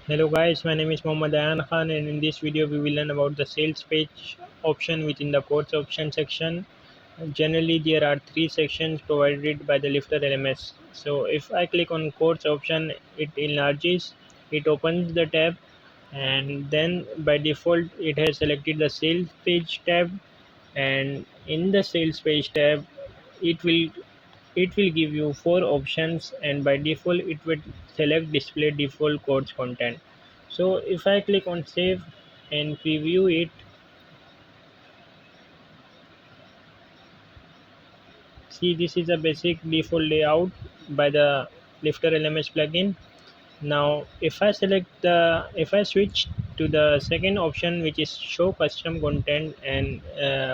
Hello guys, my name is Mohammad Ayan Khan, and in this video we will learn about the sales page option within the course option section. Generally there are three sections provided by the Lifter LMS. So if I click on course option, it enlarges, it opens the tab, and then by default it has selected the sales page tab, and in the sales page tab it will give you four options, and by default it will select display default course content. So if I click on save and preview it, see, this is a basic default layout by the Lifter LMS plugin. Now if I switch to the second option, which is show custom content, and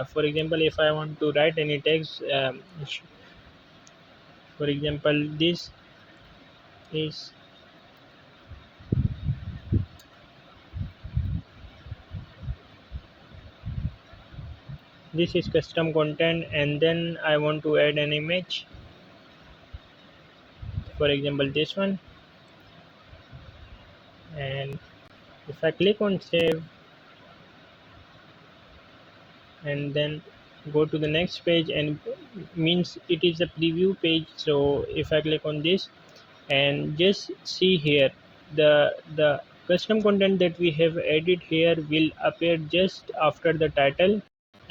for example if I want to write any text, for example is this is custom content, and then I want to add an image, for example this one. And if I click on save and then go to the next page, and means it is a preview page. So if I click on this and just see here, the custom content that we have added here will appear just after the title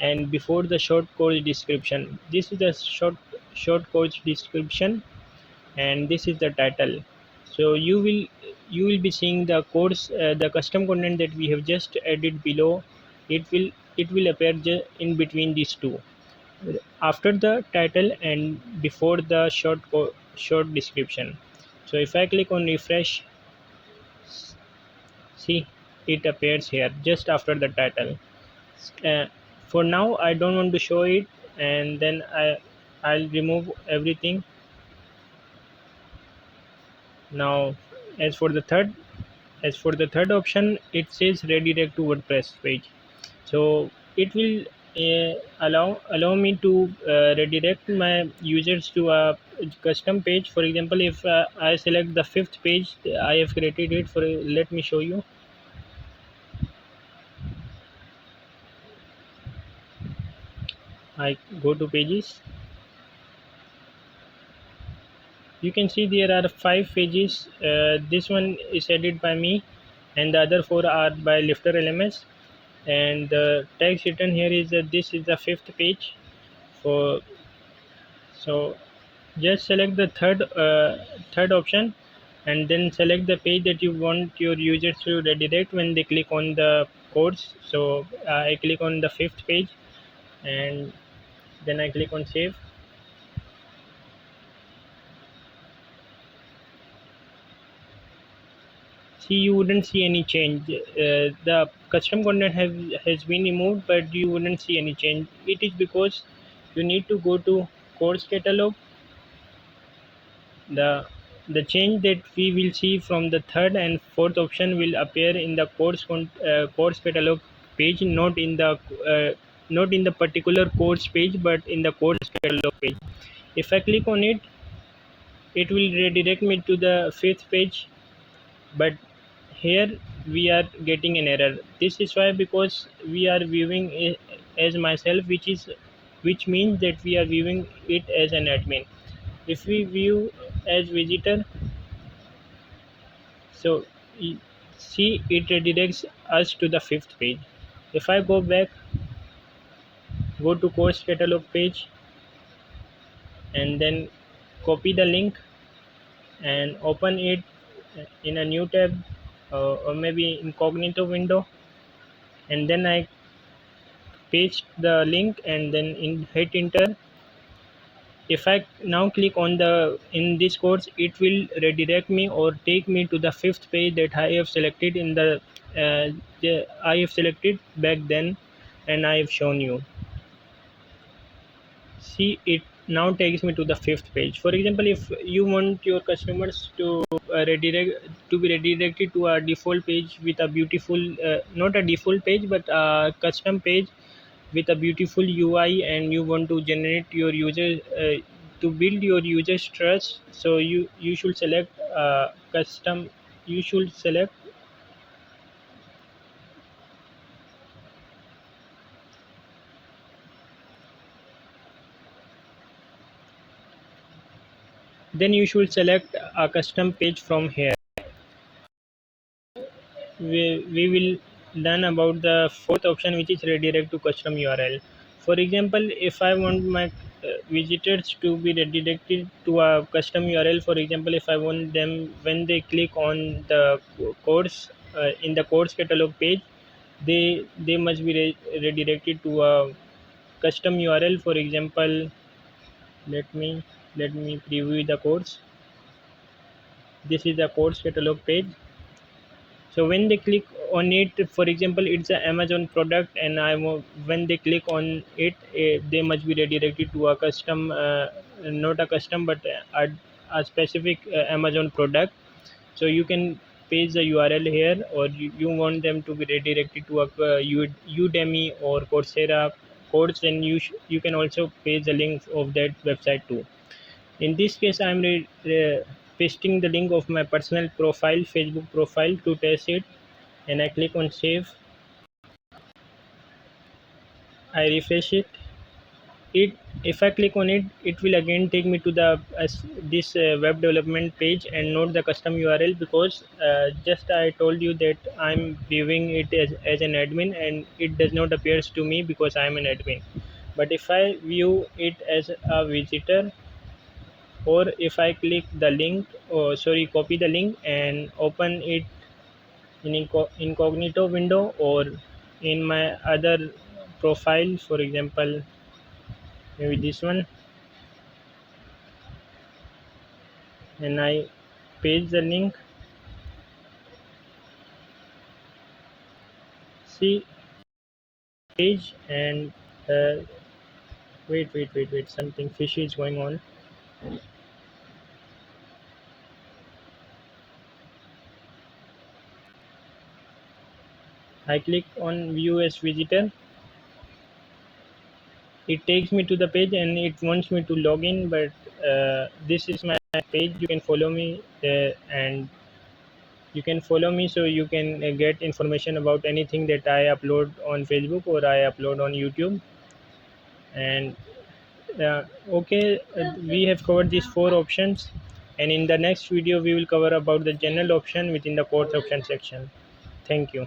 and before the short course description. This is the short course description, and this is the title. So you will be seeing the course, the custom content that we have just added below. It will appear in between these two, after the title and before the short description. So if I click on refresh, see, it appears here just after the title. uh, for now I don't want to show it, and then I'll remove everything. Now as for the third option, it says redirect to WordPress page. So it will allow me to redirect my users to a custom page. For example, if I select the fifth page I have created it for, let me show you. I go to pages. You can see there are five pages. This one is edited by me, and the other four are by Lifter LMS. And the text written here is that this is the fifth page. For so just select the third option, and then select the page that you want your users to redirect when they click on the course. So I click on the fifth page, and then I click on save. See, you wouldn't see any change. The custom content has been removed, but you wouldn't see any change. It is because you need to go to course catalog. The change that we will see from the third and fourth option will appear in the course catalog page, not in the particular course page, but in the course catalog page. If I click on it, it will redirect me to the fifth page, but here we are getting an error. This is why, because we are viewing it as myself, which means that we are viewing it as an admin. If we view as visitor, so see, it redirects us to the fifth page. If I go back, go to course catalog page, and then copy the link and open it in a new tab, or maybe incognito window, and then I paste the link and then hit enter. If I now click on the in this course, it will redirect me or take me to the fifth page that I have selected in I have selected back then, and I have shown you. See, it now takes me to the fifth page. For example, if you want your customers to be redirected to a default page with a beautiful, not a default page but a custom page with a beautiful UI, and you want to generate your user to build your users trust, so you should select custom you should select Then you should select a custom page from here. We will learn about the fourth option, which is redirect to custom URL. For example, if I want my visitors to be redirected to a custom URL, for example, if I want them when they click on the course in the course catalog page, they must be redirected to a custom URL. For example, let me preview the course. This is the course catalog page. So when they click on it, for example, it's an Amazon product, and when they click on it, they must be redirected to a custom, not a custom, but a specific Amazon product. So you can paste the URL here, or you want them to be redirected to a Udemy or Coursera course, then you can also paste the link of that website too. In this case, I'm pasting the link of my personal profile, Facebook profile, to test it, and I click on save. I refresh it. If I click on it, it will again take me to the this web development page and not the custom URL, because just I told you that I'm viewing it as an admin, and it does not appears to me because I'm an admin. But if I view it as a visitor, or if I click the link, or sorry, copy the link and open it in incognito window, or in my other profile, for example, maybe this one, and I paste the link. See page, and uh, wait, something fishy is going on. I click on view as visitor. It takes me to the page and it wants me to log in, but this is my page. You can follow me, and you can follow me, so you can get information about anything that I upload on Facebook or I upload on YouTube. And okay, we have covered these four options, and in the next video we will cover about the general option within the course option section. Thank you.